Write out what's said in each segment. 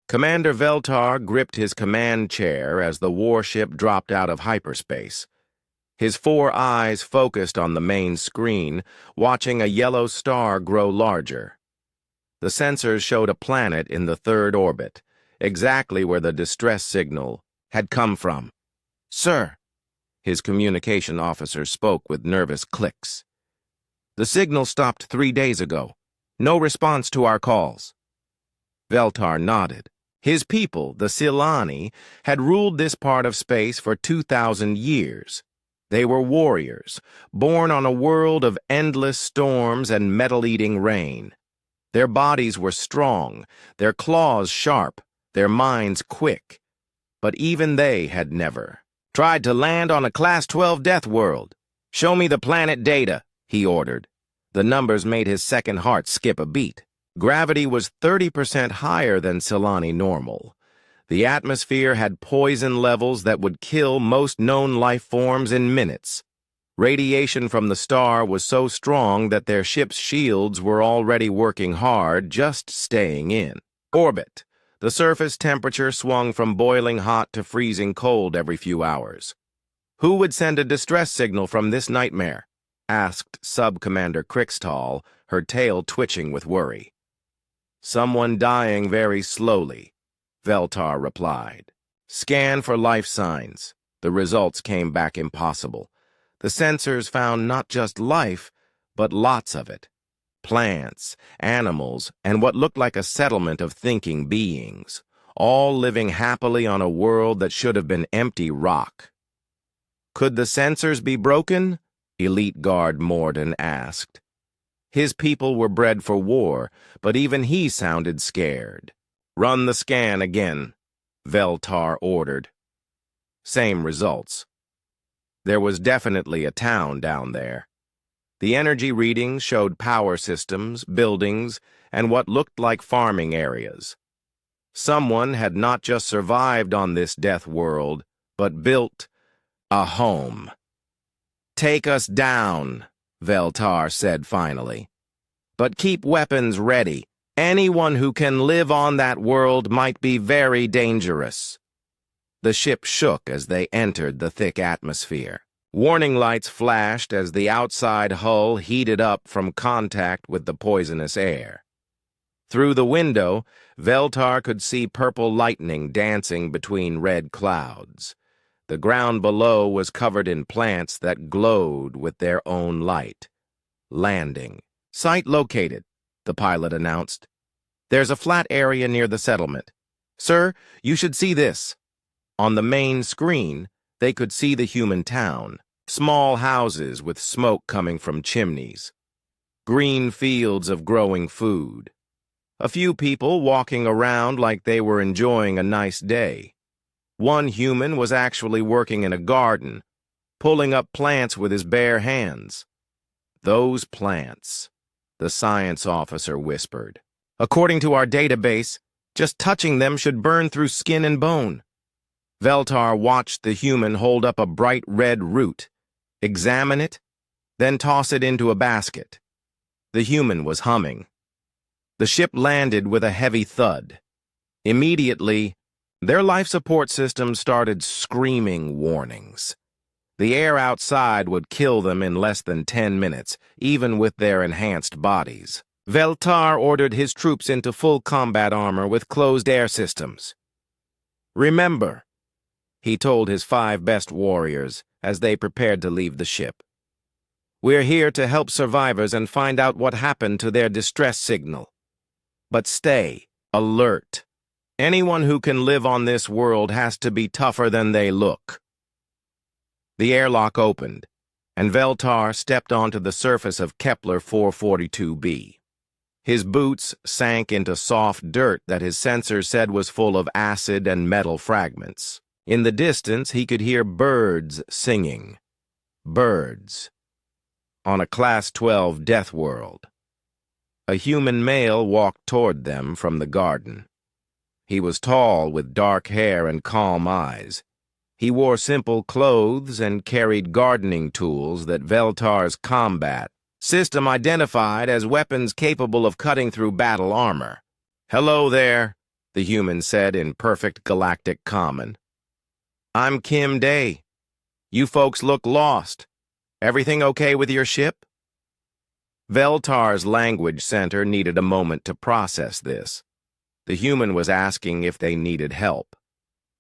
Commander Veltar gripped his command chair as the warship dropped out of hyperspace. His 4 eyes focused on the main screen, watching a yellow star grow larger. The sensors showed a planet in the 3rd orbit, exactly where the distress signal had come from. "Sir," his communication officer spoke with nervous clicks. "The signal stopped 3 days ago. No response to our calls." Veltar nodded. His people, the Silani, had ruled this part of space for 2,000 years. They were warriors, born on a world of endless storms and metal-eating rain. Their bodies were strong, their claws sharp, their minds quick. But even they had never tried to land on a Class 12 death world. "Show me the planet data," he ordered. The numbers made his second heart skip a beat. Gravity was 30% higher than Silani normal. The atmosphere had poison levels that would kill most known life forms in minutes. Radiation from the star was so strong that their ship's shields were already working hard, just staying in orbit. The surface temperature swung from boiling hot to freezing cold every few hours. "Who would send a distress signal from this nightmare?" asked Sub-Commander Crixtall, her tail twitching with worry. "Someone dying very slowly," Veltar replied. "Scan for life signs." The results came back impossible. The sensors found not just life, but lots of it. Plants, animals, and what looked like a settlement of thinking beings, all living happily on a world that should have been empty rock. "Could the sensors be broken?" Elite Guard Morden asked. His people were bred for war, but even he sounded scared. "Run the scan again," Veltar ordered. Same results. There was definitely a town down there. The energy readings showed power systems, buildings, and what looked like farming areas. Someone had not just survived on this death world, but built a home. "Take us down," Veltar said finally. "But keep weapons ready. Anyone who can live on that world might be very dangerous." The ship shook as they entered the thick atmosphere. Warning lights flashed as the outside hull heated up from contact with the poisonous air. Through the window, Veltar could see purple lightning dancing between red clouds. The ground below was covered in plants that glowed with their own light. "Landing. Site located," the pilot announced. "There's a flat area near the settlement. Sir, you should see this." On the main screen, they could see the human town. Small houses with smoke coming from chimneys. Green fields of growing food. A few people walking around like they were enjoying a nice day. One human was actually working in a garden, pulling up plants with his bare hands. "Those plants," the science officer whispered. "According to our database, just touching them should burn through skin and bone." Veltar watched the human hold up a bright red root, examine it, then toss it into a basket. The human was humming. The ship landed with a heavy thud. Immediately, their life support system started screaming warnings. The air outside would kill them in less than 10 minutes, even with their enhanced bodies. Veltar ordered his troops into full combat armor with closed air systems. "Remember," he told his 5 best warriors as they prepared to leave the ship, "we're here to help survivors and find out what happened to their distress signal. But stay alert. Anyone who can live on this world has to be tougher than they look." The airlock opened, and Veltar stepped onto the surface of Kepler 442b. His boots sank into soft dirt that his sensors said was full of acid and metal fragments. In the distance, he could hear birds singing. Birds. On a Class 12 death world. A human male walked toward them from the garden. He was tall with dark hair and calm eyes. He wore simple clothes and carried gardening tools that Veltar's combat system identified as weapons capable of cutting through battle armor. "Hello there," the human said in perfect galactic common. I'm Kim Day. You folks look lost. Everything okay with your ship? Veltar's language center needed a moment to process this. The human was asking if they needed help.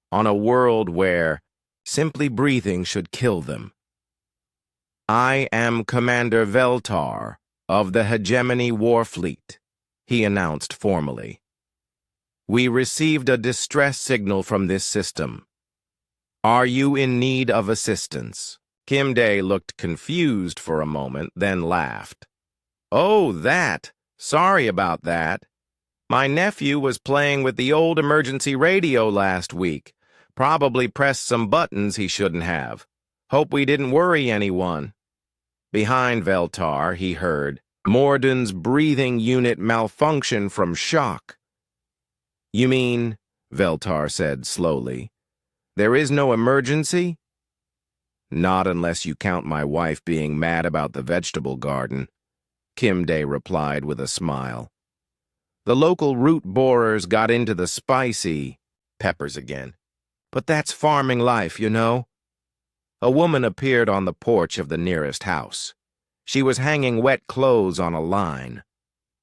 On a world where simply breathing should kill them. I am Commander Veltar of the Hegemony Warfleet, he announced formally. We received a distress signal from this system. Are you in need of assistance? Kim Day looked confused for a moment, then laughed. Oh, that. Sorry about that. My nephew was playing with the old emergency radio last week. Probably pressed some buttons he shouldn't have. Hope we didn't worry anyone. Behind Veltar, he heard, Morden's breathing unit malfunction from shock. You mean, Veltar said slowly, there is no emergency? Not unless you count my wife being mad about the vegetable garden, Kim Day replied with a smile. The local root borers got into the spicy peppers again. But that's farming life, you know. A woman appeared on the porch of the nearest house. She was hanging wet clothes on a line.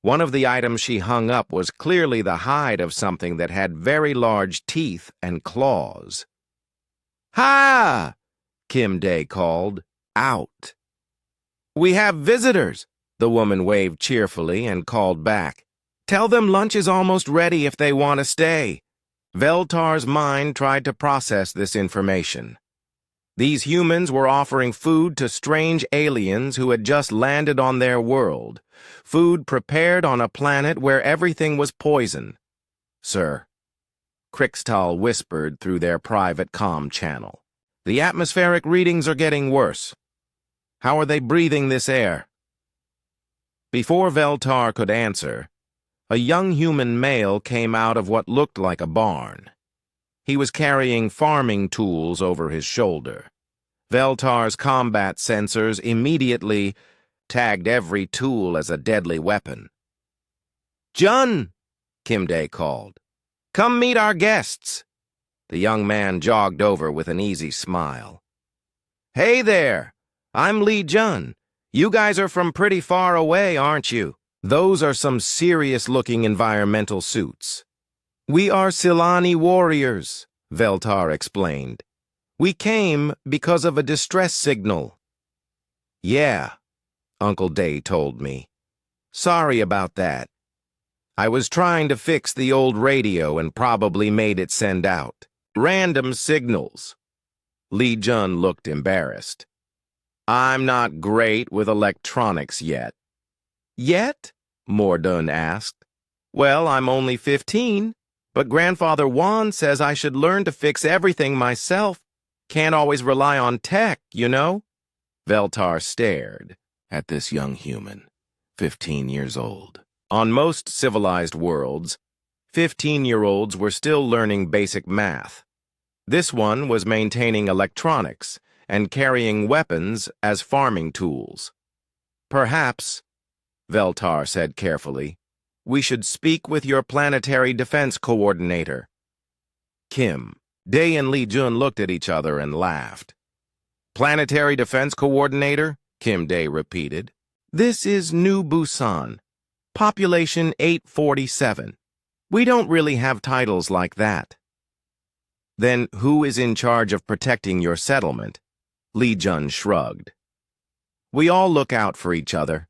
One of the items she hung up was clearly the hide of something that had very large teeth and claws. Ha! Kim Day called. Out. We have visitors, the woman waved cheerfully and called back. Tell them lunch is almost ready if they want to stay. Veltar's mind tried to process this information. These humans were offering food to strange aliens who had just landed on their world, food prepared on a planet where everything was poison. Sir, Krixtal whispered through their private comm channel. The atmospheric readings are getting worse. How are they breathing this air? Before Veltar could answer, a young human male came out of what looked like a barn. He was carrying farming tools over his shoulder. Veltar's combat sensors immediately tagged every tool as a deadly weapon. Jun, Kim Day called. Come meet our guests. The young man jogged over with an easy smile. Hey there, I'm Lee Jun. You guys are from pretty far away, aren't you? Those are some serious-looking environmental suits. We are Silani warriors, Veltar explained. We came because of a distress signal. Yeah, Uncle Day told me. Sorry about that. I was trying to fix the old radio and probably made it send out random signals. Lee Jun looked embarrassed. I'm not great with electronics yet. Yet? Morden asked. Well, I'm only 15, but Grandfather Juan says I should learn to fix everything myself. Can't always rely on tech, you know? Veltar stared at this young human, 15 years old. On most civilized worlds, 15-year-olds were still learning basic math. This one was maintaining electronics and carrying weapons as farming tools. Perhaps, Veltar said carefully, we should speak with your planetary defense coordinator. Kim, Day and Lee Jun looked at each other and laughed. Planetary defense coordinator? Kim Day repeated. This is New Busan. Population 847. We don't really have titles like that. Then who is in charge of protecting your settlement? Lee Jun shrugged. We all look out for each other.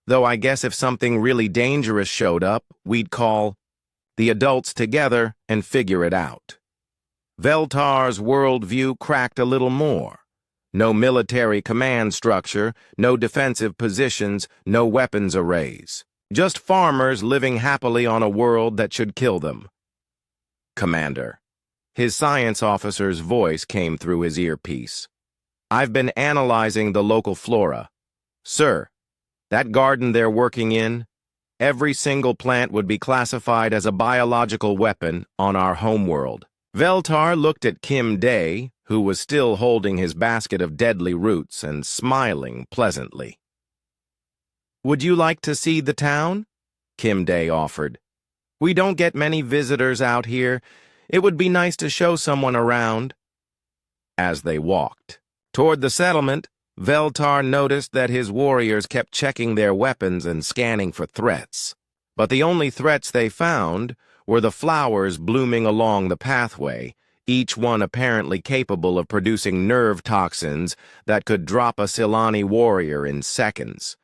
Though I guess if something really dangerous showed up, we'd call the adults together and figure it out. Veltar's worldview cracked a little more. No military command structure, no defensive positions, no weapons arrays. Just farmers living happily on a world that should kill them. Commander. His science officer's voice came through his earpiece. I've been analyzing the local flora. Sir, that garden they're working in, every single plant would be classified as a biological weapon on our homeworld. Veltar looked at Kim Day, who was still holding his basket of deadly roots and smiling pleasantly. Would you like to see the town? Kim Day offered. We don't get many visitors out here. It would be nice to show someone around. As they walked toward the settlement, Veltar noticed that his warriors kept checking their weapons and scanning for threats. But the only threats they found were the flowers blooming along the pathway, each one apparently capable of producing nerve toxins that could drop a Silani warrior in seconds.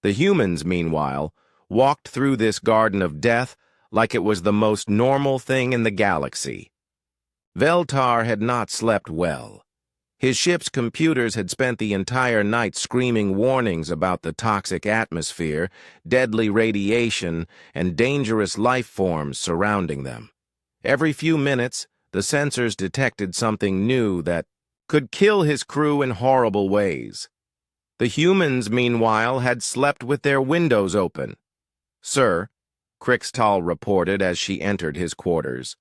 The humans, meanwhile, walked through this garden of death like it was the most normal thing in the galaxy. Veltar had not slept well. His ship's computers had spent the entire night screaming warnings about the toxic atmosphere, deadly radiation, and dangerous life forms surrounding them. Every few minutes, the sensors detected something new that could kill his crew in horrible ways. The humans, meanwhile, had slept with their windows open. "Sir," Crixtal reported as she entered his quarters,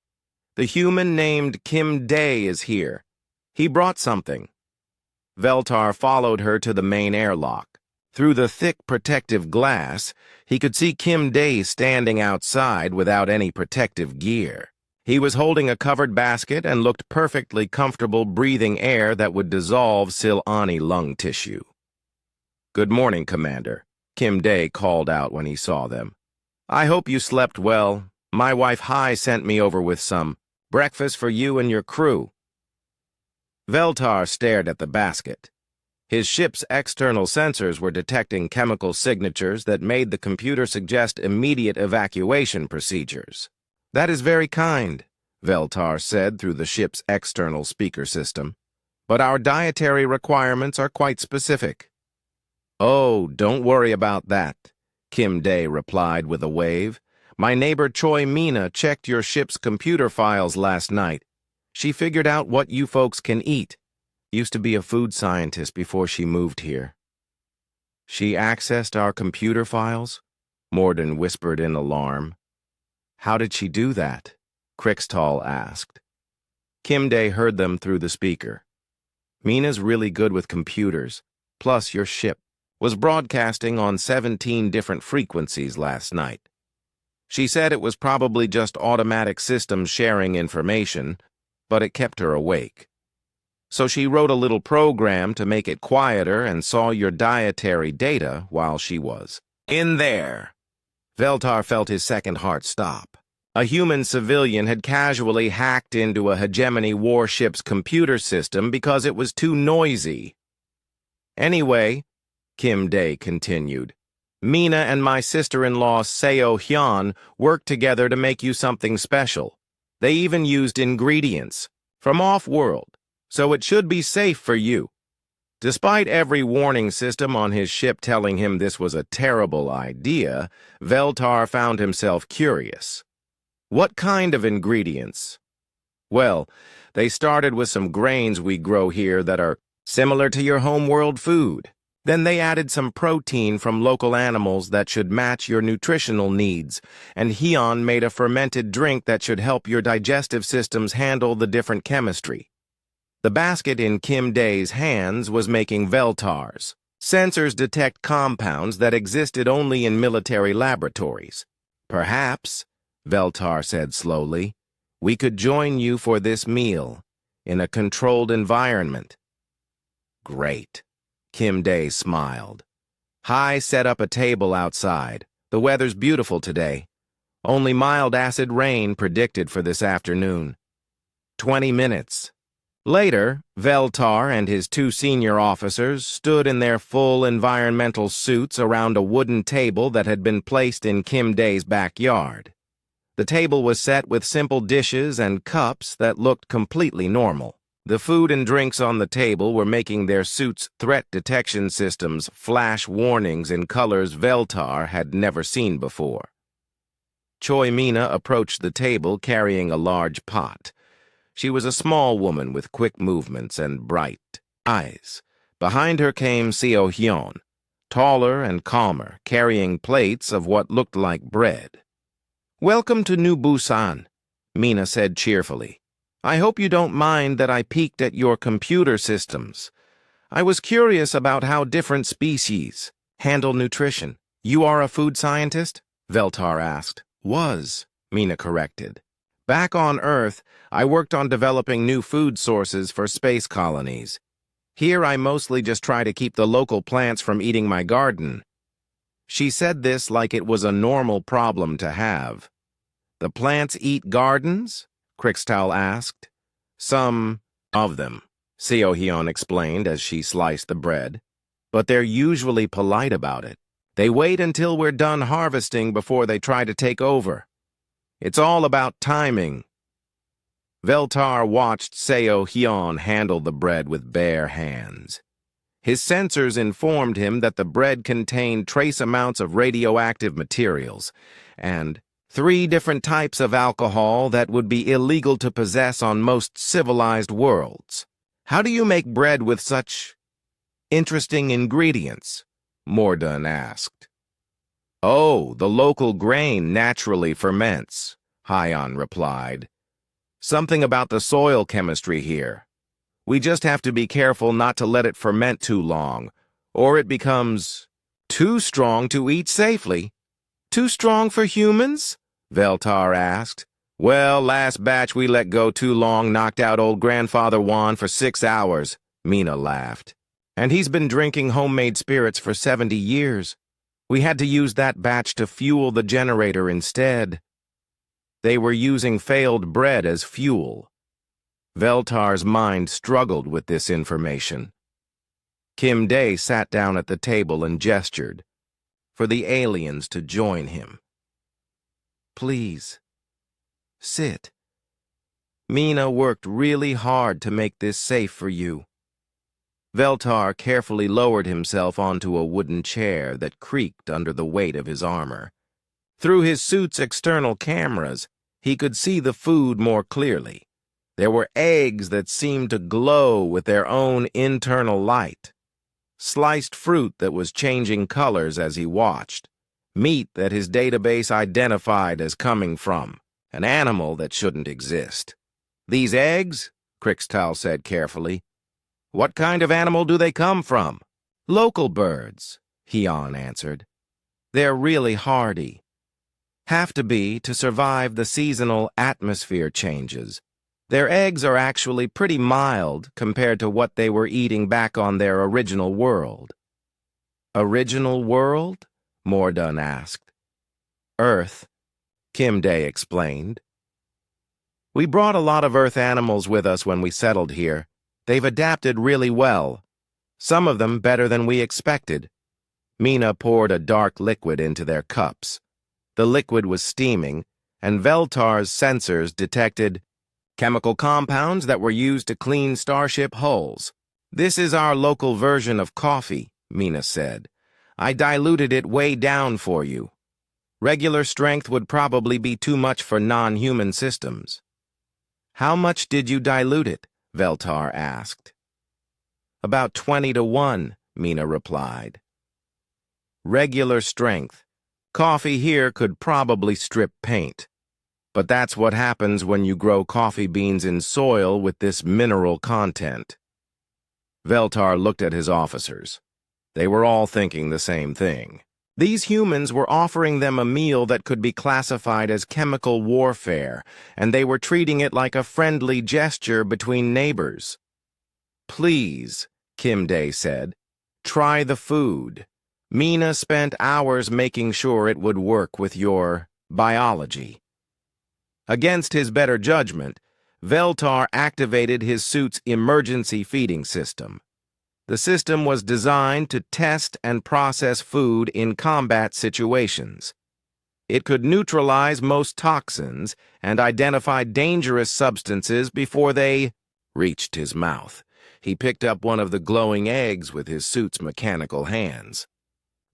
"the human named Kim Day is here. He brought something." Veltar followed her to the main airlock. Through the thick protective glass, he could see Kim Day standing outside without any protective gear. He was holding a covered basket and looked perfectly comfortable breathing air that would dissolve Silani lung tissue. "Good morning, Commander," Kim Day called out when he saw them. "I hope you slept well. My wife Hai sent me over with some breakfast for you and your crew." Veltar stared at the basket. His ship's external sensors were detecting chemical signatures that made the computer suggest immediate evacuation procedures. "That is very kind," Veltar said through the ship's external speaker system. "But our dietary requirements are quite specific." "Oh, don't worry about that," Kim Day replied with a wave. "My neighbor Choi Mina checked your ship's computer files last night. She figured out what you folks can eat. Used to be a food scientist before she moved here." "She accessed our computer files?" Morden whispered in alarm. "How did she do that?" Crixtal asked. Kim Day heard them through the speaker. "Mina's really good with computers. Plus, your ship was broadcasting on 17 different frequencies last night. She said it was probably just automatic systems sharing information, but it kept her awake. So she wrote a little program to make it quieter and saw your dietary data while she was in there." Veltar felt his second heart stop. A human civilian had casually hacked into a hegemony warship's computer system because it was too noisy. "Anyway," Kim Day continued, "Mina and my sister-in-law Seo Hyun worked together to make you something special. They even used ingredients from off-world, so it should be safe for you." Despite every warning system on his ship telling him this was a terrible idea, Veltar found himself curious. "What kind of ingredients?" "Well, they started with some grains we grow here that are similar to your homeworld food. Then they added some protein from local animals that should match your nutritional needs, and Hyun made a fermented drink that should help your digestive systems handle the different chemistry." The basket in Kim Day's hands was making Veltar's. Sensors detect compounds that existed only in military laboratories. "Perhaps," Veltar said slowly, "we could join you for this meal, in a controlled environment." "Great." Kim Day smiled. "Hai set up a table outside. The weather's beautiful today. Only mild acid rain predicted for this afternoon. 20 minutes. Later, Veltar and his two senior officers stood in their full environmental suits around a wooden table that had been placed in Kim Day's backyard. The table was set with simple dishes and cups that looked completely normal. The food and drinks on the table were making their suits' threat detection systems flash warnings in colors Veltar had never seen before. Choi Mina approached the table carrying a large pot. She was a small woman with quick movements and bright eyes. Behind her came Seo Hyun, taller and calmer, carrying plates of what looked like bread. "Welcome to New Busan," Mina said cheerfully. "I hope you don't mind that I peeked at your computer systems. I was curious about how different species handle nutrition." "You are a food scientist?" Veltar asked. "Was," Mina corrected. Back on Earth, I worked on developing new food sources for space colonies. Here I mostly just try to keep the local plants from eating my garden. She said this like it was a normal problem to have. The plants eat gardens? Crixtal asked. Some of them, Seohyun explained as she sliced the bread. But they're usually polite about it. They wait until we're done harvesting before they try to take over. It's all about timing. Veltar watched Seohyun handle the bread with bare hands. His sensors informed him that the bread contained trace amounts of radioactive materials and 3 different types of alcohol that would be illegal to possess on most civilized worlds. How do you make bread with such interesting ingredients? Mordun asked. Oh, the local grain naturally ferments, Hyon replied. Something about the soil chemistry here. We just have to be careful not to let it ferment too long, or it becomes too strong to eat safely. Too strong for humans? Veltar asked. Well, last batch we let go too long knocked out old Grandfather Juan for 6 hours, Mina laughed. And he's been drinking homemade spirits for 70 years. We had to use that batch to fuel the generator instead. They were using failed bread as fuel. Veltar's mind struggled with this information. Kim Day sat down at the table and gestured for the aliens to join him. Please, sit. Mina worked really hard to make this safe for you. Veltar carefully lowered himself onto a wooden chair that creaked under the weight of his armor. Through his suit's external cameras, he could see the food more clearly. There were eggs that seemed to glow with their own internal light, sliced fruit that was changing colors as he watched, meat that his database identified as coming from an animal that shouldn't exist. These eggs, Crixtal said carefully. What kind of animal do they come from? Local birds, Hyon answered. They're really hardy. Have to be to survive the seasonal atmosphere changes. Their eggs are actually pretty mild compared to what they were eating back on their original world. Original world? Mordun asked. Earth, Kim Day explained. We brought a lot of Earth animals with us when we settled here. They've adapted really well. Some of them better than we expected. Mina poured a dark liquid into their cups. The liquid was steaming, and Veltar's sensors detected chemical compounds that were used to clean starship hulls. This is our local version of coffee, Mina said. I diluted it way down for you. Regular strength would probably be too much for non-human systems. How much did you dilute it? Veltar asked. About 20-1, Mina replied. Regular strength. Coffee here could probably strip paint. But that's what happens when you grow coffee beans in soil with this mineral content. Veltar looked at his officers. They were all thinking the same thing. These humans were offering them a meal that could be classified as chemical warfare, and they were treating it like a friendly gesture between neighbors. Please, Kim Day said, try the food. Mina spent hours making sure it would work with your biology. Against his better judgment, Veltar activated his suit's emergency feeding system. The system was designed to test and process food in combat situations. It could neutralize most toxins and identify dangerous substances before they reached his mouth. He picked up one of the glowing eggs with his suit's mechanical hands.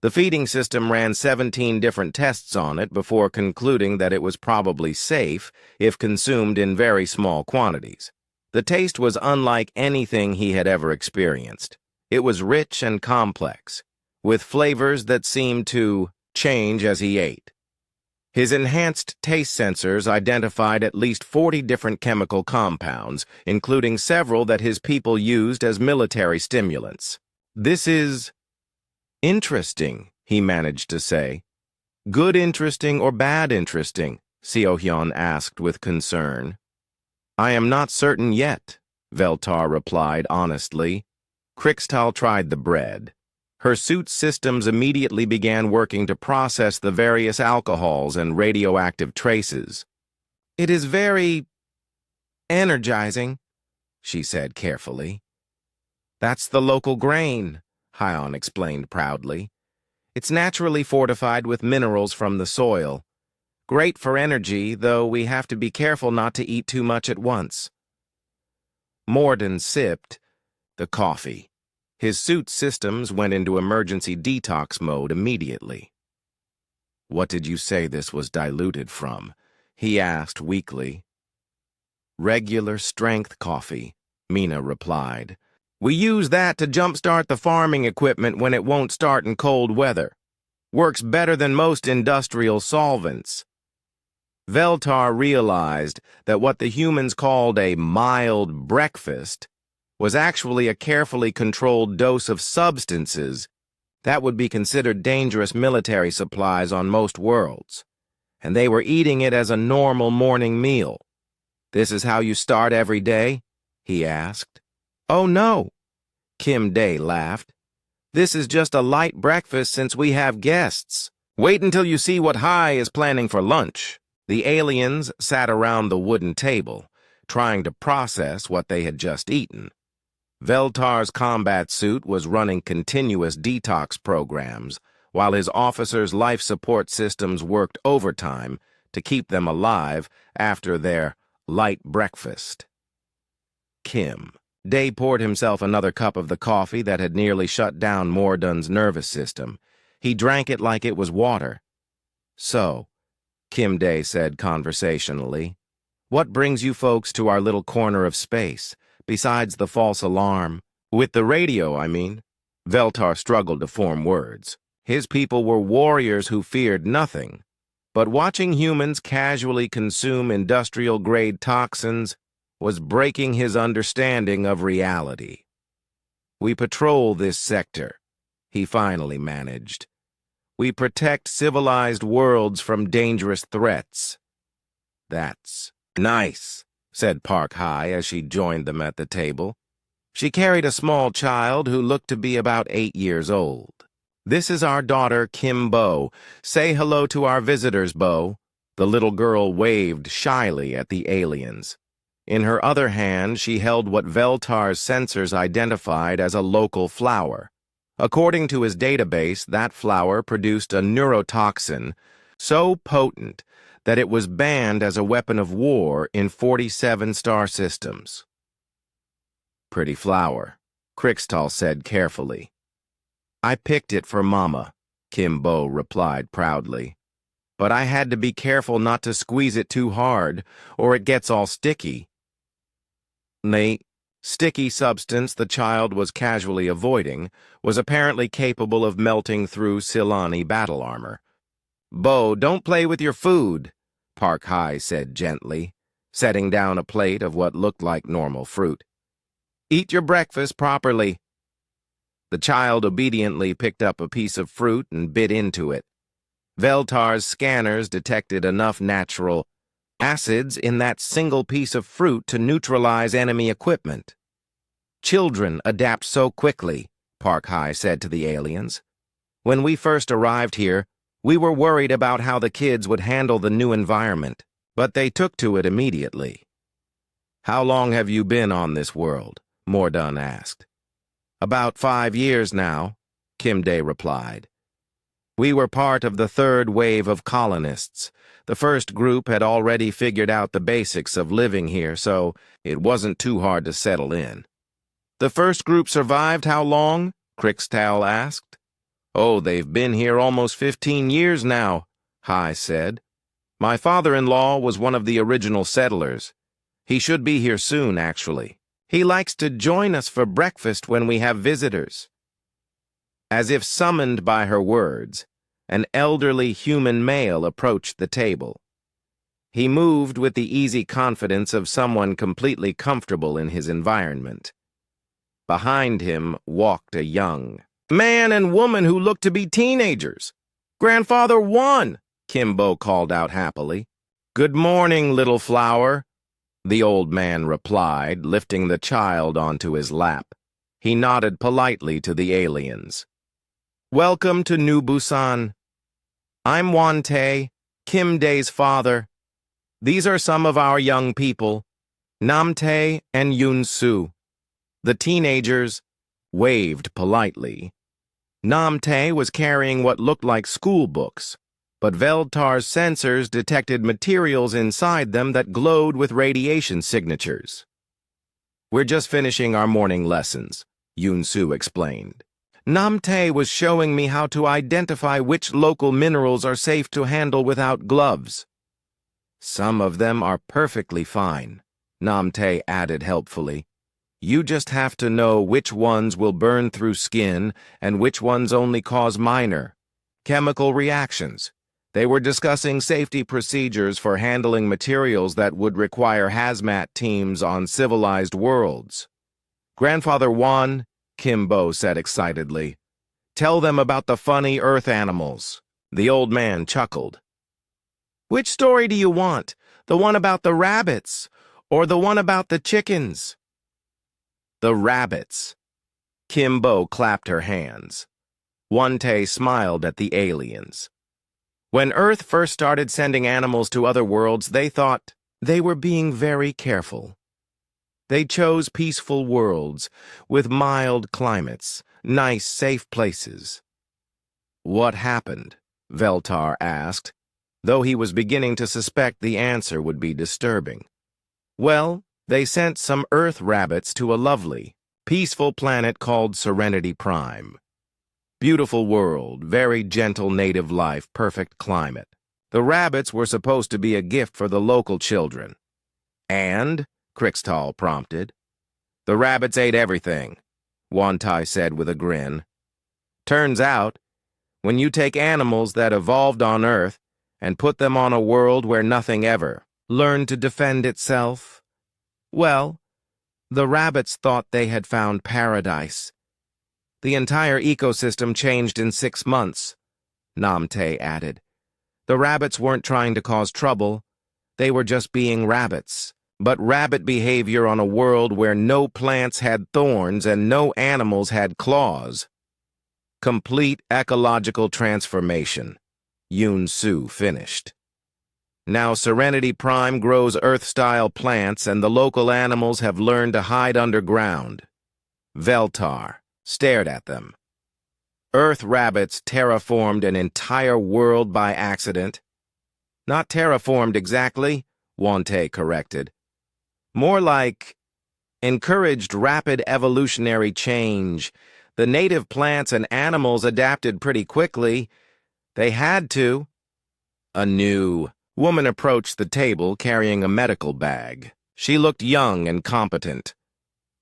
The feeding system ran 17 different tests on it before concluding that it was probably safe if consumed in very small quantities. The taste was unlike anything he had ever experienced. It was rich and complex, with flavors that seemed to change as he ate. His enhanced taste sensors identified at least 40 different chemical compounds, including several that his people used as military stimulants. This is interesting, he managed to say. Good interesting or bad interesting? Seo-hyun asked with concern. I am not certain yet, Veltar replied honestly. Krixtal tried the bread. Her suit's systems immediately began working to process the various alcohols and radioactive traces. It is very energizing, she said carefully. That's the local grain, Hyon explained proudly. It's naturally fortified with minerals from the soil. Great for energy, though we have to be careful not to eat too much at once. Morden sipped the coffee. His suit's systems went into emergency detox mode immediately. What did you say this was diluted from? He asked weakly. Regular strength coffee, Mina replied. We use that to jumpstart the farming equipment when it won't start in cold weather. Works better than most industrial solvents. Veltar realized that what the humans called a mild breakfast was actually a carefully controlled dose of substances that would be considered dangerous military supplies on most worlds, and they were eating it as a normal morning meal. This is how you start every day? He asked. Oh no, Kim Day laughed. This is just a light breakfast since we have guests. Wait until you see what Hai is planning for lunch. The aliens sat around the wooden table, trying to process what they had just eaten. Veltar's combat suit was running continuous detox programs, while his officers' life support systems worked overtime to keep them alive after their light breakfast. Kim Day poured himself another cup of the coffee that had nearly shut down Morden's nervous system. He drank it like it was water. So, Kim Day said conversationally, what brings you folks to our little corner of space, besides the false alarm? With the radio, I mean. Veltar struggled to form words. His people were warriors who feared nothing, but watching humans casually consume industrial-grade toxins was breaking his understanding of reality. We patrol this sector, he finally managed. We protect civilized worlds from dangerous threats. That's nice, said Park High as she joined them at the table. She carried a small child who looked to be about 8 years old. This is our daughter, Kim Bo. Say hello to our visitors, Bo. The little girl waved shyly at the aliens. In her other hand, she held what Veltar's sensors identified as a local flower. According to his database, that flower produced a neurotoxin so potent that it was banned as a weapon of war in 47 star systems. Pretty flower, Krixtal said carefully. I picked it for Mama, Kim Bo replied proudly. But I had to be careful not to squeeze it too hard, or it gets all sticky. The sticky substance the child was casually avoiding was apparently capable of melting through Silani battle armor. Bo, don't play with your food, Park High said gently, setting down a plate of what looked like normal fruit. Eat your breakfast properly. The child obediently picked up a piece of fruit and bit into it. Veltar's scanners detected enough natural acids in that single piece of fruit to neutralize enemy equipment. Children adapt so quickly, Park High said to the aliens. When we first arrived here, we were worried about how the kids would handle the new environment, but they took to it immediately. How long have you been on this world? Morden asked. About 5 years now, Kim Day replied. We were part of the third wave of colonists. The first group had already figured out the basics of living here, so it wasn't too hard to settle in. The first group survived how long? Krixtal asked. Oh, they've been here almost 15 years now, High said. My father-in-law was one of the original settlers. He should be here soon, actually. He likes to join us for breakfast when we have visitors. As if summoned by her words, an elderly human male approached the table. He moved with the easy confidence of someone completely comfortable in his environment. Behind him walked a young man and woman who looked to be teenagers. Grandfather won, Kim Bo called out happily. "Good morning, little flower," the old man replied, lifting the child onto his lap. He nodded politely to the aliens. "Welcome to New Busan. I'm Won-tae, Kim Dae's father. These are some of our young people, Nam-tae and Yoon-soo." The teenagers waved politely. Nam-tae was carrying what looked like school books, but Veltar's sensors detected materials inside them that glowed with radiation signatures. "We're just finishing our morning lessons," Yoon-soo explained. "Nam-tae was showing me how to identify which local minerals are safe to handle without gloves." "Some of them are perfectly fine," Nam-tae added helpfully. "You just have to know which ones will burn through skin and which ones only cause minor chemical reactions." They were discussing safety procedures for handling materials that would require hazmat teams on civilized worlds. "Grandfather Wan," Kimbo said excitedly, "tell them about the funny earth animals." The old man chuckled. "Which story do you want? The one about the rabbits or the one about the chickens?" "The rabbits." Kimbo clapped her hands. Won-tae smiled at the aliens. When Earth first started sending animals to other worlds, they thought they were being very careful. They chose peaceful worlds with mild climates, nice, safe places. "What happened?" Veltar asked, though he was beginning to suspect the answer would be disturbing. "Well, they sent some Earth rabbits to a lovely, peaceful planet called Serenity Prime. Beautiful world, very gentle native life, perfect climate. The rabbits were supposed to be a gift for the local children." "And?" Crixtal prompted. "The rabbits ate everything," Won-tae said with a grin. "Turns out, when you take animals that evolved on Earth and put them on a world where nothing ever learned to defend itself, well, the rabbits thought they had found paradise. The entire ecosystem changed in 6 months," Nam-tae added. "The rabbits weren't trying to cause trouble. They were just being rabbits. But rabbit behavior on a world where no plants had thorns and no animals had claws. Complete ecological transformation," Yoon-soo finished. "Now Serenity Prime grows Earth-style plants and the local animals have learned to hide underground." Veltar stared at them. "Earth rabbits terraformed an entire world by accident." "Not terraformed exactly," Won-tae corrected. "More like encouraged rapid evolutionary change. The native plants and animals adapted pretty quickly. They had to." A new woman approached the table carrying a medical bag. She looked young and competent.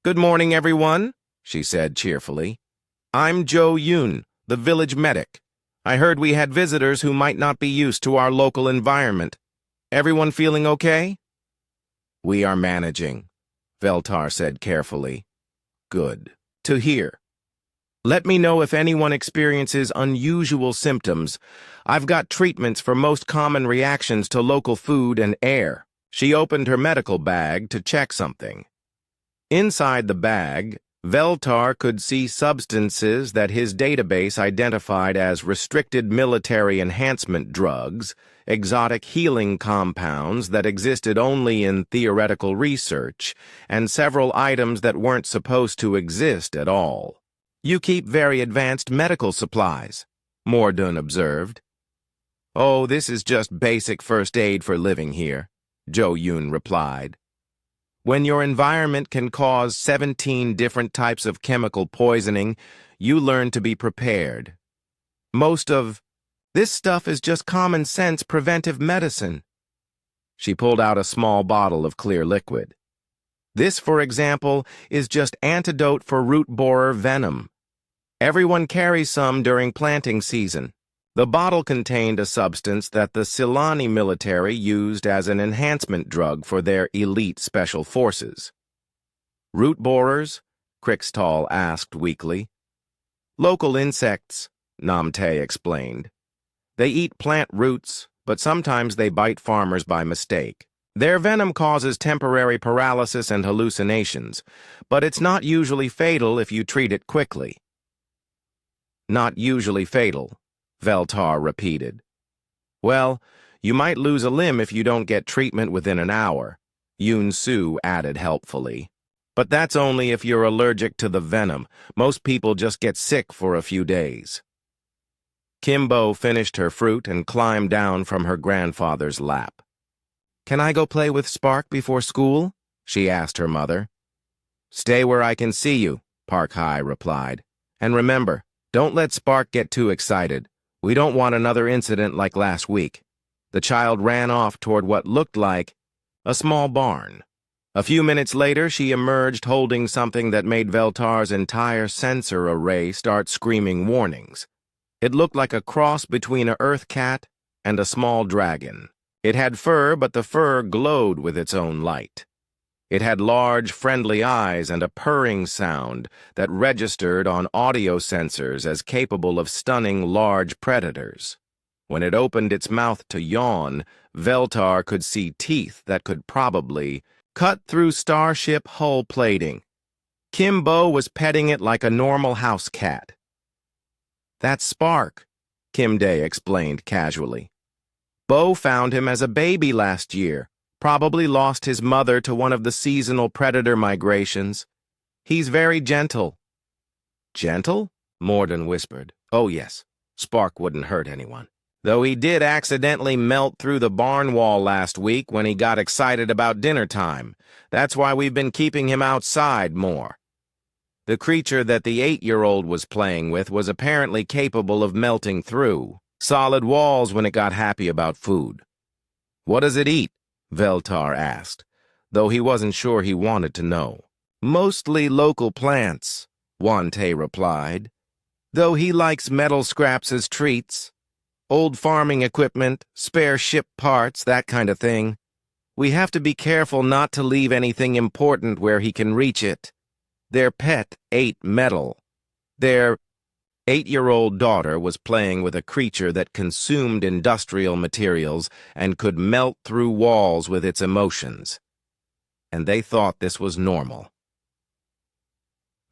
"Good morning, everyone," she said cheerfully. "I'm Jo Yoon, the village medic. I heard we had visitors who might not be used to our local environment. Everyone feeling okay?" "We are managing," Veltar said carefully. "Good to hear. Let me know if anyone experiences unusual symptoms. I've got treatments for most common reactions to local food and air." She opened her medical bag to check something. Inside the bag, Veltar could see substances that his database identified as restricted military enhancement drugs, exotic healing compounds that existed only in theoretical research, and several items that weren't supposed to exist at all. "You keep very advanced medical supplies," Mordun observed. "Oh, this is just basic first aid for living here," Jo Yoon replied. "When your environment can cause 17 different types of chemical poisoning, you learn to be prepared. Most of this stuff is just common sense preventive medicine." She pulled out a small bottle of clear liquid. "This, for example, is just antidote for root borer venom. Everyone carries some during planting season." The bottle contained a substance that the Silani military used as an enhancement drug for their elite special forces. "Root borers?" Crixtal asked weakly. "Local insects," Nam-tae explained. "They eat plant roots, but sometimes they bite farmers by mistake. Their venom causes temporary paralysis and hallucinations, but it's not usually fatal if you treat it quickly. Not usually fatal, Veltar repeated. Well, you might lose a limb if you don't get treatment within an hour, Yoon Soo added helpfully. But that's only if you're allergic to the venom. Most people just get sick for a few days. Kimbo finished her fruit and climbed down from her grandfather's lap. Can I go play with Spark before school? She asked her mother. Stay where I can see you, Park High replied. And remember, don't let Spark get too excited. We don't want another incident like last week. The child ran off toward what looked like a small barn. A few minutes later, she emerged holding something that made Veltar's entire sensor array start screaming warnings. It looked like a cross between an earth cat and a small dragon. It had fur, but the fur glowed with its own light. It had large, friendly eyes and a purring sound that registered on audio sensors as capable of stunning large predators. When it opened its mouth to yawn, Veltar could see teeth that could probably cut through starship hull plating. Kimbo was petting it like a normal house cat. That's Spark, Kim Day explained casually. Bo found him as a baby last year, probably lost his mother to one of the seasonal predator migrations. He's very gentle. Gentle? Morden whispered. Oh yes, Spark wouldn't hurt anyone. Though he did accidentally melt through the barn wall last week when he got excited about dinner time. That's why we've been keeping him outside more. The creature that the 8-year-old was playing with was apparently capable of melting through solid walls when it got happy about food. What does it eat? Veltar asked, though he wasn't sure he wanted to know. Mostly local plants, Wante replied, though he likes metal scraps as treats. Old farming equipment, spare ship parts, that kind of thing. We have to be careful not to leave anything important where he can reach it. Their pet ate metal. Their 8-year-old daughter was playing with a creature that consumed industrial materials and could melt through walls with its emotions. And they thought this was normal.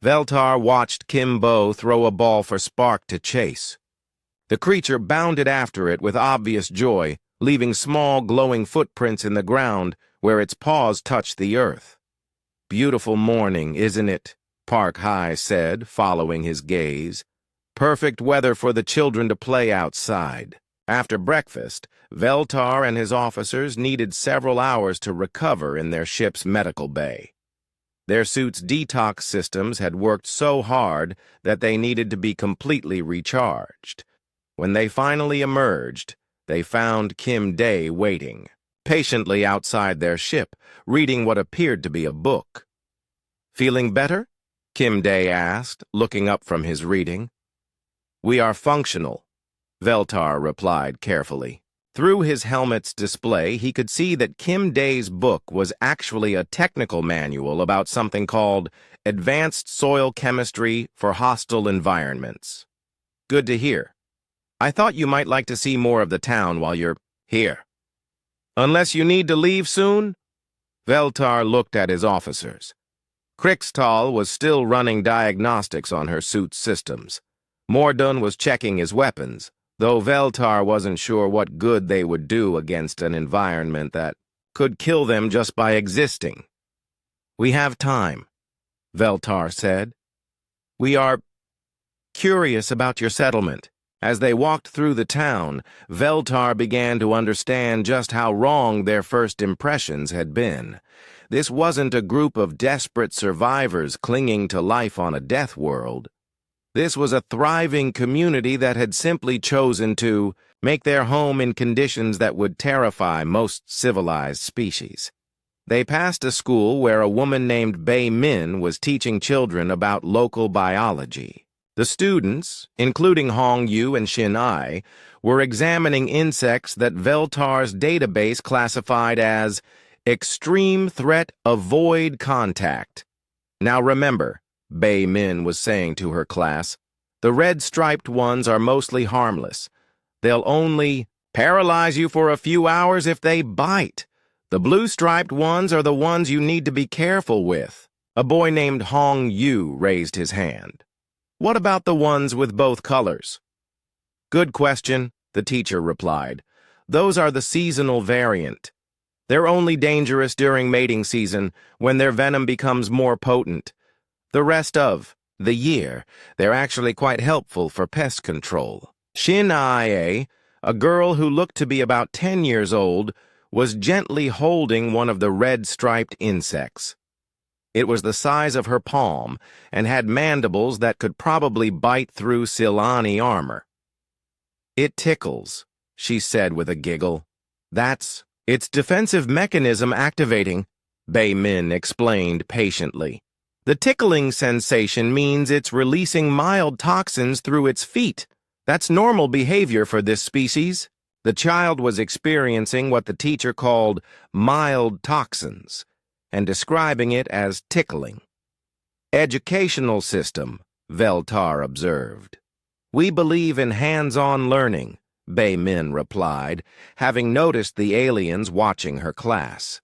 Veltar watched Kimbo throw a ball for Spark to chase. The creature bounded after it with obvious joy, leaving small glowing footprints in the ground where its paws touched the earth. Beautiful morning, isn't it? Park High said, following his gaze. Perfect weather for the children to play outside. After breakfast, Veltar and his officers needed several hours to recover in their ship's medical bay. Their suits' detox systems had worked so hard that they needed to be completely recharged. When they finally emerged, they found Kim Day waiting, patiently outside their ship, reading what appeared to be a book. Feeling better? Kim Day asked, looking up from his reading. We are functional, Veltar replied carefully. Through his helmet's display, he could see that Kim Day's book was actually a technical manual about something called Advanced Soil Chemistry for Hostile Environments. Good to hear. I thought you might like to see more of the town while you're here. Unless you need to leave soon? Veltar looked at his officers. Krixtal was still running diagnostics on her suit's systems. Mordun was checking his weapons, though Veltar wasn't sure what good they would do against an environment that could kill them just by existing. We have time, Veltar said. We are curious about your settlement. As they walked through the town, Veltar began to understand just how wrong their first impressions had been. This wasn't a group of desperate survivors clinging to life on a death world. This was a thriving community that had simply chosen to make their home in conditions that would terrify most civilized species. They passed a school where a woman named Bei Min was teaching children about local biology. The students, including Hong Yu and Shin Ai, were examining insects that Veltar's database classified as extreme threat avoid contact. Now remember, Bei Min was saying to her class, the red-striped ones are mostly harmless. They'll only Paralyze you for a few hours if they bite. The blue-striped ones are the ones you need to be careful with. A boy named Hong Yu raised his hand. What about the ones with both colors? Good question, the teacher replied. Those are the seasonal variant. They're only dangerous during mating season when their venom becomes more potent. The rest of the year, they're actually quite helpful for pest control. Shin Ae, a girl who looked to be about 10 years old, was gently holding one of the red-striped insects. It was the size of her palm and had mandibles that could probably bite through Silani armor. It tickles, she said with a giggle. That's its defensive mechanism activating, Bei Min explained patiently. The tickling sensation means it's releasing mild toxins through its feet. That's normal behavior for this species. The child was experiencing what the teacher called mild toxins and describing it as tickling. Educational system, Veltar observed. We believe in hands-on learning, Bei Min replied, having noticed the aliens watching her class.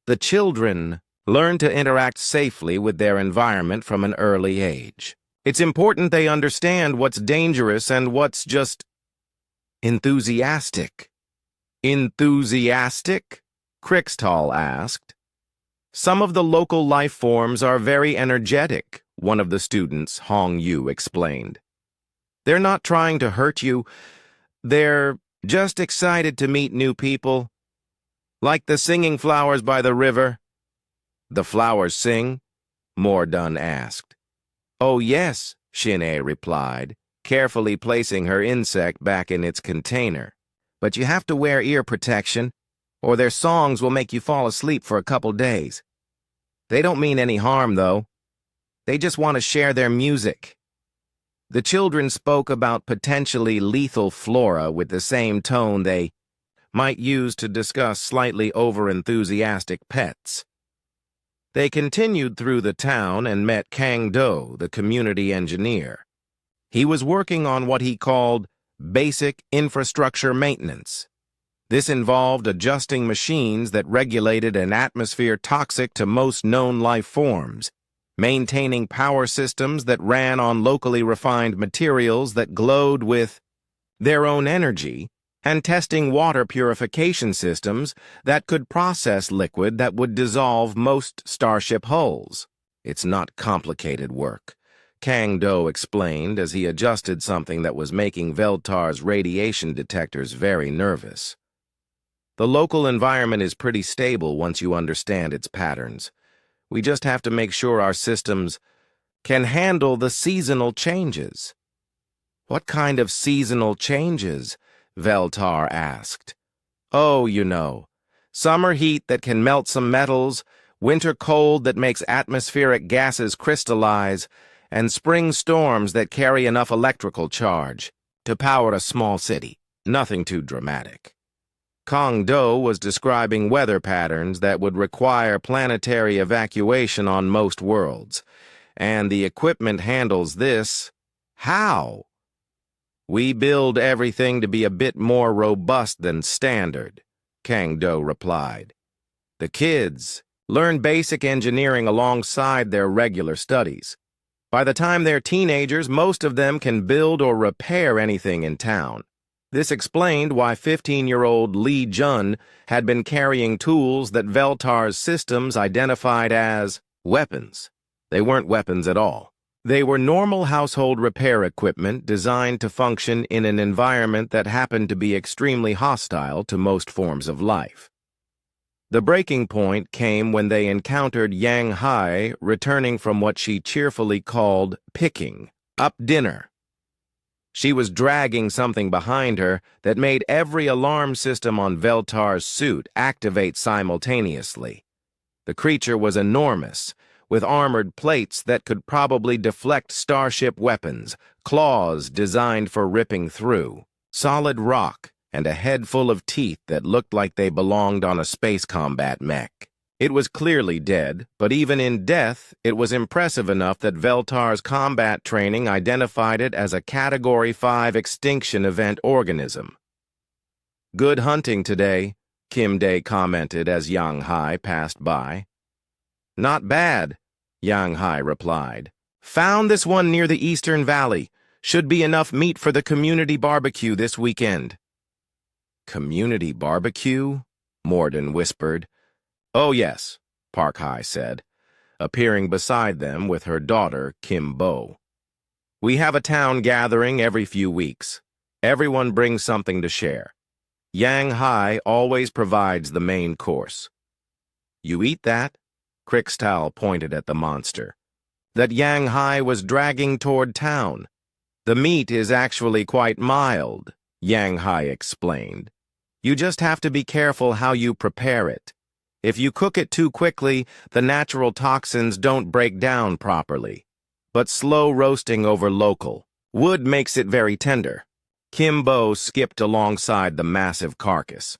The children learn to interact safely with their environment from an early age. It's important they understand what's dangerous and what's just enthusiastic. Enthusiastic? Crixtal asked. Some of the local life forms are very energetic, one of the students, Hong Yu, explained. They're not trying to hurt you. They're just excited to meet new people. Like the singing flowers by the river. The flowers sing? Mordun asked. Oh, yes, Shin-A replied, carefully placing her insect back in its container. But you have to wear ear protection, or their songs will make you fall asleep for a couple days. They don't mean any harm, though. They just want to share their music. The children spoke about potentially lethal flora with the same tone they might use to discuss slightly over-enthusiastic pets. They continued through the town and met Kang Do, the community engineer. He was working on what he called basic infrastructure maintenance. This involved adjusting machines that regulated an atmosphere toxic to most known life forms, maintaining power systems that ran on locally refined materials that glowed with their own energy, and testing water purification systems that could process liquid that would dissolve most starship hulls. It's not complicated work, Kang Do explained as he adjusted something that was making Veltar's radiation detectors very nervous. The local environment is pretty stable once you understand its patterns. We just have to make sure our systems can handle the seasonal changes. What kind of seasonal changes? Veltar asked. Oh, you know, summer heat that can melt some metals, winter cold that makes atmospheric gases crystallize, and spring storms that carry enough electrical charge to power a small city. Nothing too dramatic. Kang Do was describing weather patterns that would require planetary evacuation on most worlds, and the equipment handles this. How? We build everything to be a bit more robust than standard, Kang Do replied. The kids learn basic engineering alongside their regular studies. By the time they're teenagers, most of them can build or repair anything in town. This explained why 15-year-old Li Jun had been carrying tools that Veltar's systems identified as weapons. They weren't weapons at all. They were normal household repair equipment designed to function in an environment that happened to be extremely hostile to most forms of life. The breaking point came when they encountered Yang Hai returning from what she cheerfully called picking up dinner. She was dragging something behind her that made every alarm system on Veltar's suit activate simultaneously. The creature was enormous, with armored plates that could probably deflect starship weapons, claws designed for ripping through, solid rock, and a head full of teeth that looked like they belonged on a space combat mech. It was clearly dead, but even in death, it was impressive enough that Veltar's combat training identified it as a Category 5 extinction event organism. Good hunting today, Kim Dae commented as Yang Hai passed by. Not bad, Yang Hai replied. Found this one near the Eastern Valley. Should be enough meat for the community barbecue this weekend. Community barbecue? Morden whispered. Oh yes, Park Hai said, appearing beside them with her daughter, Kim Bo. We have a town gathering every few weeks. Everyone brings something to share. Yang Hai always provides the main course. You eat that? Krixtal pointed at the monster. That Yang Hai was dragging toward town. The meat is actually quite mild, Yang Hai explained. You just have to be careful how you prepare it. If you cook it too quickly, the natural toxins don't break down properly. But slow roasting over local wood makes it very tender. Kim Bo skipped alongside the massive carcass.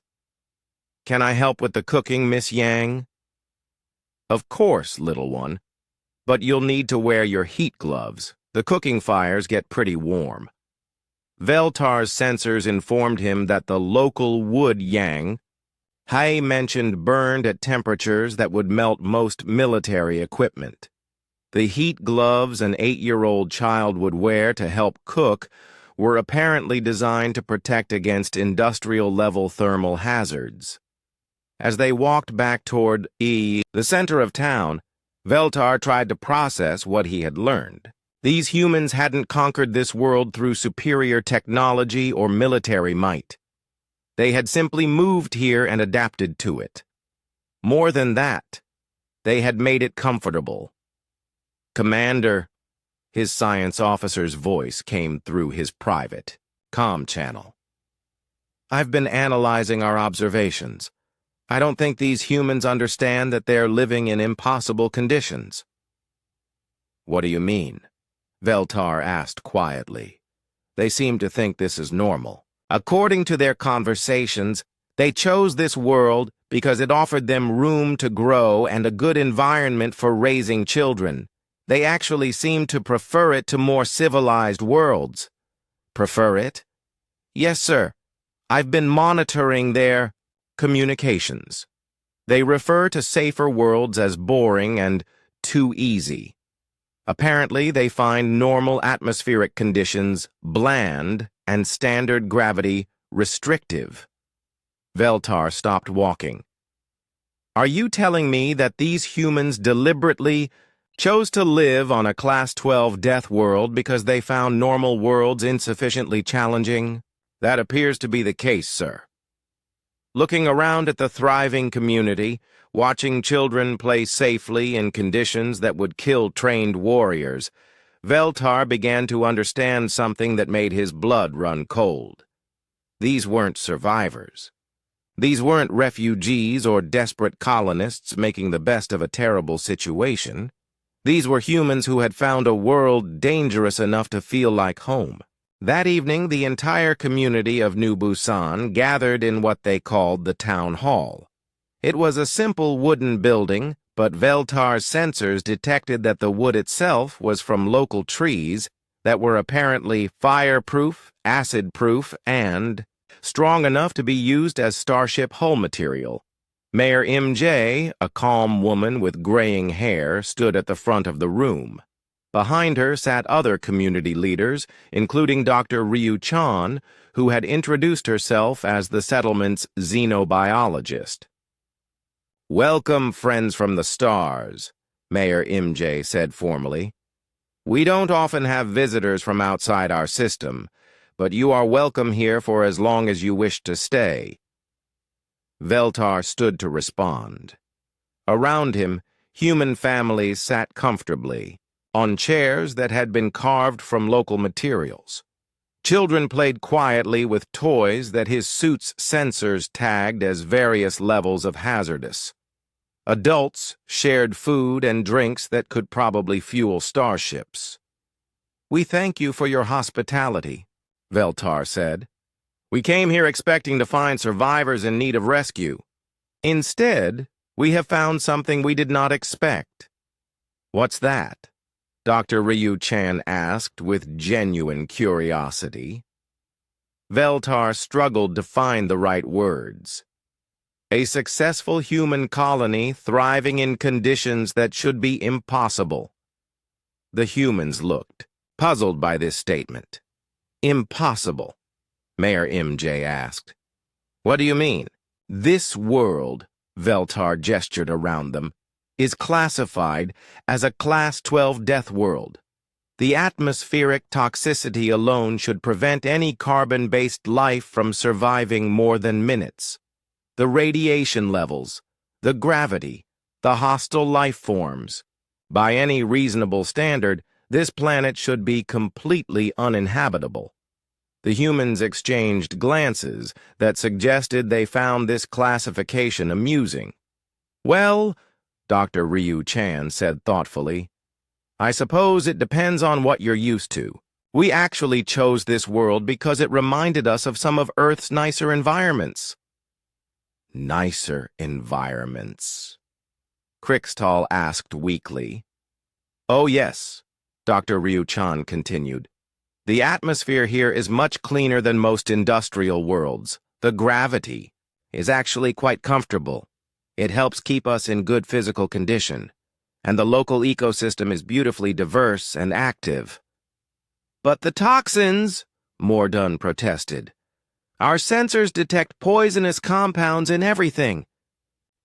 Can I help with the cooking, Miss Yang? Of course, little one. But you'll need to wear your heat gloves. The cooking fires get pretty warm. Veltar's sensors informed him that the local wood Yang Hai mentioned burned at temperatures that would melt most military equipment. The heat gloves an 8-year-old child would wear to help cook were apparently designed to protect against industrial-level thermal hazards. As they walked back toward the center of town, Veltar tried to process what he had learned. These humans hadn't conquered this world through superior technology or military might. They had simply moved here and adapted to it. More than that, they had made it comfortable. Commander, his science officer's voice came through his private comm channel. I've been analyzing our observations. I don't think these humans understand that they're living in impossible conditions. What do you mean? Veltar asked quietly. They seem to think this is normal. According to their conversations, they chose this world because it offered them room to grow and a good environment for raising children. They actually seem to prefer it to more civilized worlds. Prefer it? Yes, sir. I've been monitoring their communications. They refer to safer worlds as boring and too easy. Apparently, they find normal atmospheric conditions bland and standard gravity restrictive. Veltar stopped walking. Are you telling me that these humans deliberately chose to live on a Class 12 death world because they found normal worlds insufficiently challenging? That appears to be the case, sir. Looking around at the thriving community, watching children play safely in conditions that would kill trained warriors, Veltar began to understand something that made his blood run cold. These weren't survivors. These weren't refugees or desperate colonists making the best of a terrible situation. These were humans who had found a world dangerous enough to feel like home. That evening, the entire community of New Busan gathered in what they called the town hall. It was a simple wooden building, but Veltar's sensors detected that the wood itself was from local trees that were apparently fireproof, acid-proof, and strong enough to be used as starship hull material. Mayor MJ, a calm woman with graying hair, stood at the front of the room. Behind her sat other community leaders, including Dr. Ryu Chan, who had introduced herself as the settlement's xenobiologist. Welcome, friends from the stars, Mayor MJ said formally. We don't often have visitors from outside our system, but you are welcome here for as long as you wish to stay. Veltar stood to respond. Around him, human families sat comfortably, on chairs that had been carved from local materials. Children played quietly with toys that his suit's sensors tagged as various levels of hazardous. Adults shared food and drinks that could probably fuel starships. We thank you for your hospitality, Veltar said. We came here expecting to find survivors in need of rescue. Instead, we have found something we did not expect. What's that? Dr. Ryu Chan asked with genuine curiosity. Veltar struggled to find the right words. A successful human colony thriving in conditions that should be impossible. The humans looked, puzzled by this statement. Impossible, Mayor MJ asked. What do you mean? This world, Veltar gestured around them, is classified as a Class 12 death world. The atmospheric toxicity alone should prevent any carbon-based life from surviving more than minutes. The radiation levels, the gravity, the hostile life forms. By any reasonable standard, this planet should be completely uninhabitable. The humans exchanged glances that suggested they found this classification amusing. Well, Dr. Ryu Chan said thoughtfully, I suppose it depends on what you're used to. We actually chose this world because it reminded us of some of Earth's nicer environments. Nicer environments? Krixtal asked weakly. Oh yes, Dr. Ryu Chan continued. The atmosphere here is much cleaner than most industrial worlds. The gravity is actually quite comfortable. It helps keep us in good physical condition, and the local ecosystem is beautifully diverse and active. But the toxins, Mordun protested. Our sensors detect poisonous compounds in everything.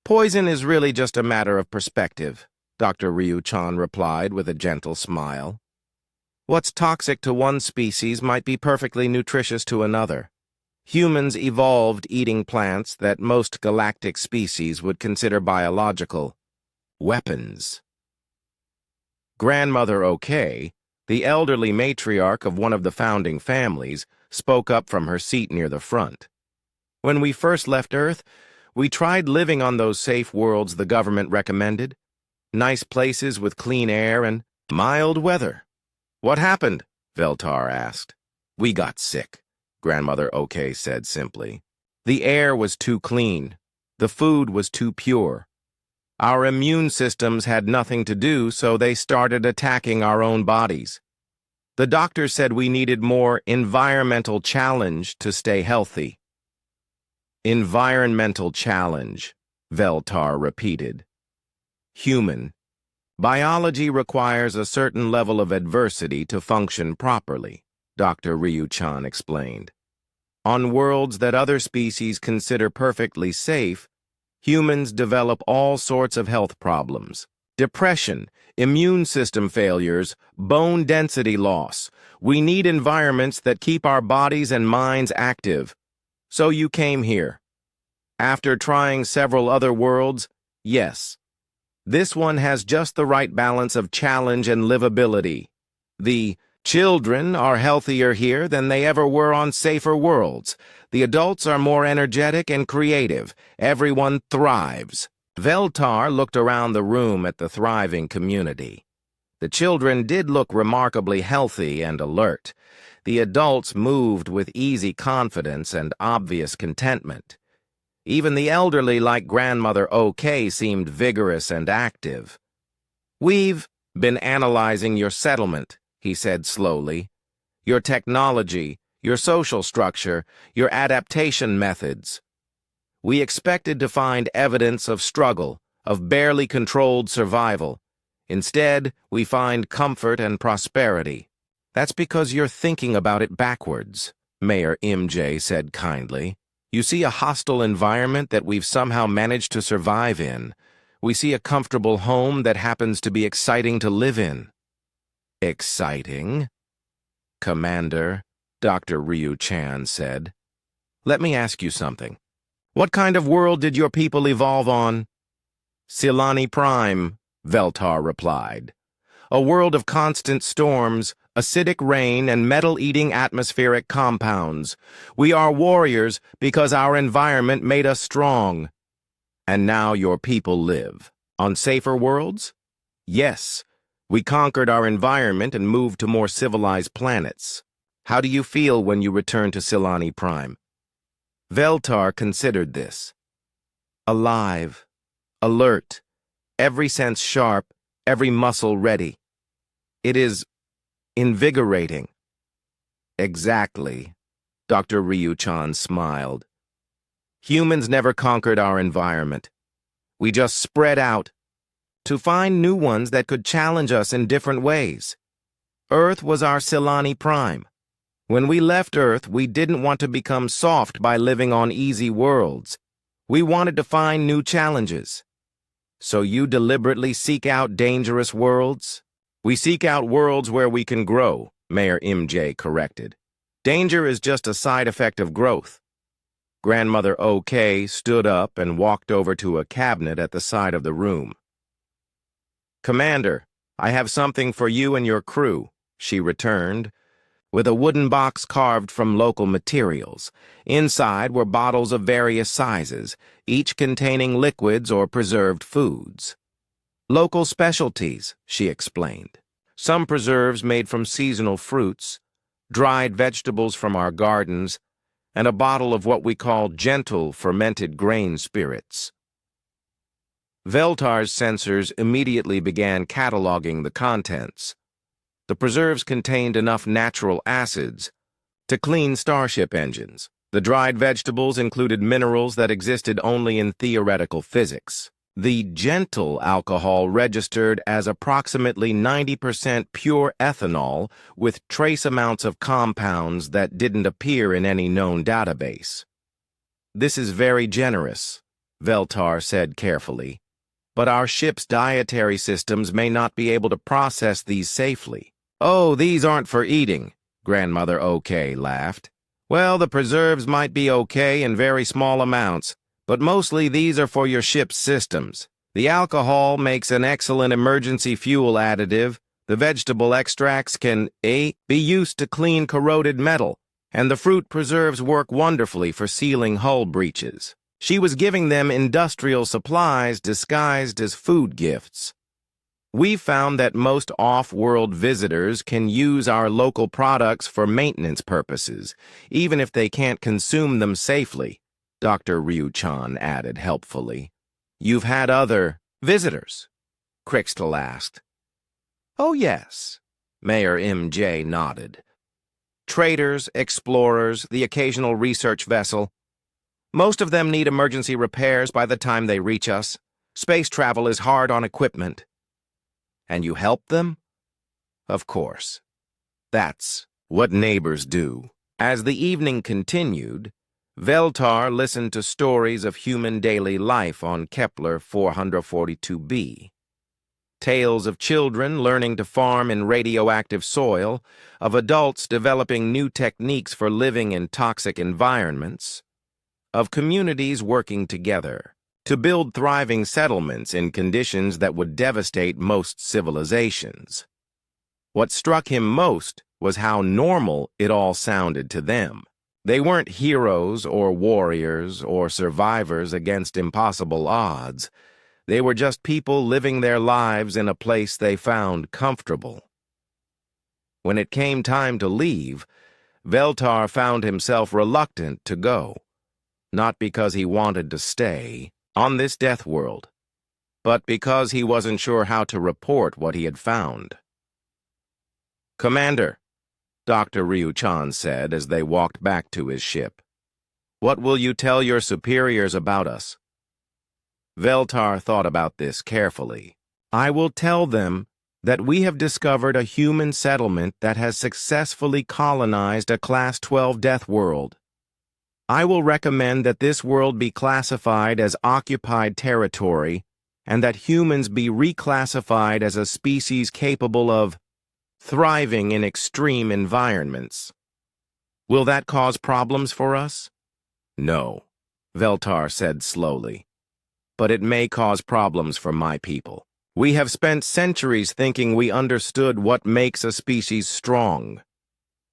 Poison is really just a matter of perspective, Dr. Ryu Chan replied with a gentle smile. What's toxic to one species might be perfectly nutritious to another. Humans evolved eating plants that most galactic species would consider biological weapons. Grandmother OK, the elderly matriarch of one of the founding families, spoke up from her seat near the front. When we first left Earth, we tried living on those safe worlds the government recommended. Nice places with clean air and mild weather. What happened? Veltar asked. We got sick, Grandmother OK said simply. The air was too clean. The food was too pure. Our immune systems had nothing to do, so they started attacking our own bodies. The doctor said we needed more environmental challenge to stay healthy. Environmental challenge, Veltar repeated. Human. Biology requires a certain level of adversity to function properly, Dr. Ryu Chan explained. On worlds that other species consider perfectly safe, humans develop all sorts of health problems. Depression, immune system failures, bone density loss. We need environments that keep our bodies and minds active. So you came here. After trying several other worlds, yes. This one has just the right balance of challenge and livability. The children are healthier here than they ever were on safer worlds. The adults are more energetic and creative. Everyone thrives. Veltar looked around the room at the thriving community. The children did look remarkably healthy and alert. The adults moved with easy confidence and obvious contentment. Even the elderly, like Grandmother OK, seemed vigorous and active. We've been analyzing your settlement, he said slowly. Your technology, your social structure, your adaptation methods. We expected to find evidence of struggle, of barely controlled survival. Instead, we find comfort and prosperity. That's because you're thinking about it backwards, Mayor MJ said kindly. You see a hostile environment that we've somehow managed to survive in. We see a comfortable home that happens to be exciting to live in. Exciting? Commander, Dr. Ryu Chan said. Let me ask you something. What kind of world did your people evolve on? Silani Prime, Veltar replied. A world of constant storms, acidic rain, and metal-eating atmospheric compounds. We are warriors because our environment made us strong. And now your people live. On safer worlds? Yes. We conquered our environment and moved to more civilized planets. How do you feel when you return to Silani Prime? Veltar considered this. Alive. Alert. Every sense sharp, every muscle ready. It is invigorating. Exactly, Dr. Ryu-chan smiled. Humans never conquered our environment. We just spread out to find new ones that could challenge us in different ways. Earth was our Silani Prime. When we left Earth, we didn't want to become soft by living on easy worlds. We wanted to find new challenges. So you deliberately seek out dangerous worlds? We seek out worlds where we can grow, Mayor MJ corrected. Danger is just a side effect of growth. Grandmother OK stood up and walked over to a cabinet at the side of the room. Commander, I have something for you and your crew, she returned, with a wooden box carved from local materials. Inside were bottles of various sizes, each containing liquids or preserved foods. Local specialties, she explained. Some preserves made from seasonal fruits, dried vegetables from our gardens, and a bottle of what we call gentle fermented grain spirits. Veltar's sensors immediately began cataloging the contents. The preserves contained enough natural acids to clean starship engines. The dried vegetables included minerals that existed only in theoretical physics. The gentle alcohol registered as approximately 90% pure ethanol with trace amounts of compounds that didn't appear in any known database. This is very generous, Veltar said carefully, but our ship's dietary systems may not be able to process these safely. Oh, these aren't for eating, Grandmother OK laughed. Well, the preserves might be okay in very small amounts, but mostly these are for your ship's systems. The alcohol makes an excellent emergency fuel additive. The vegetable extracts can be used to clean corroded metal, and the fruit preserves work wonderfully for sealing hull breaches. She was giving them industrial supplies disguised as food gifts. We found that most off-world visitors can use our local products for maintenance purposes, even if they can't consume them safely, Dr. Ryu-chan added helpfully. You've had other visitors? Crixtal asked. Oh, yes, Mayor MJ nodded. Traders, explorers, the occasional research vessel. Most of them need emergency repairs by the time they reach us. Space travel is hard on equipment. And you help them? Of course. That's what neighbors do. As the evening continued, Veltar listened to stories of human daily life on Kepler 442b. Tales of children learning to farm in radioactive soil, of adults developing new techniques for living in toxic environments, of communities working together to build thriving settlements in conditions that would devastate most civilizations. What struck him most was how normal it all sounded to them. They weren't heroes or warriors or survivors against impossible odds. They were just people living their lives in a place they found comfortable. When it came time to leave, Veltar found himself reluctant to go, not because he wanted to stay on this death world, but because he wasn't sure how to report what he had found. Commander, Dr. Ryu-chan said as they walked back to his ship, what will you tell your superiors about us? Veltar thought about this carefully. I will tell them that we have discovered a human settlement that has successfully colonized a Class 12 death world. I will recommend that this world be classified as occupied territory and that humans be reclassified as a species capable of thriving in extreme environments. Will that cause problems for us? No, Veltar said slowly. But it may cause problems for my people. We have spent centuries thinking we understood what makes a species strong.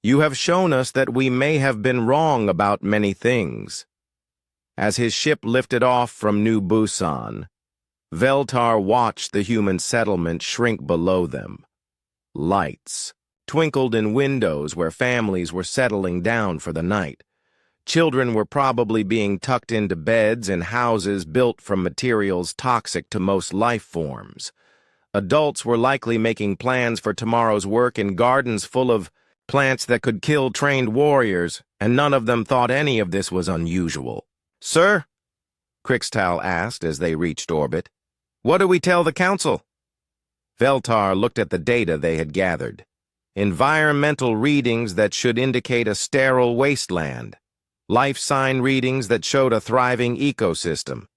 You have shown us that we may have been wrong about many things. As his ship lifted off from New Busan, Veltar watched the human settlement shrink below them. Lights twinkled in windows where families were settling down for the night. Children were probably being tucked into beds in houses built from materials toxic to most life forms. Adults were likely making plans for tomorrow's work in gardens full of Plants that could kill trained warriors, and none of them thought any of this was unusual. "Sir?" Krixtal asked as they reached orbit. "What do we tell the Council?" Veltar looked at the data they had gathered. Environmental readings that should indicate a sterile wasteland. Life sign readings that showed a thriving ecosystem.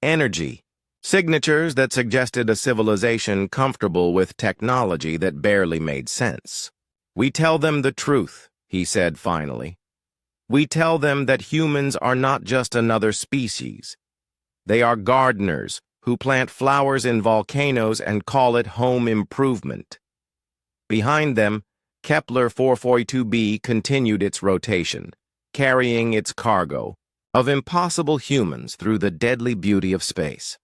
Energy. Signatures that suggested a civilization comfortable with technology that barely made sense. "We tell them the truth," he said finally. "We tell them that humans are not just another species. They are gardeners who plant flowers in volcanoes and call it home improvement." Behind them, Kepler 442b continued its rotation, carrying its cargo of impossible humans through the deadly beauty of space.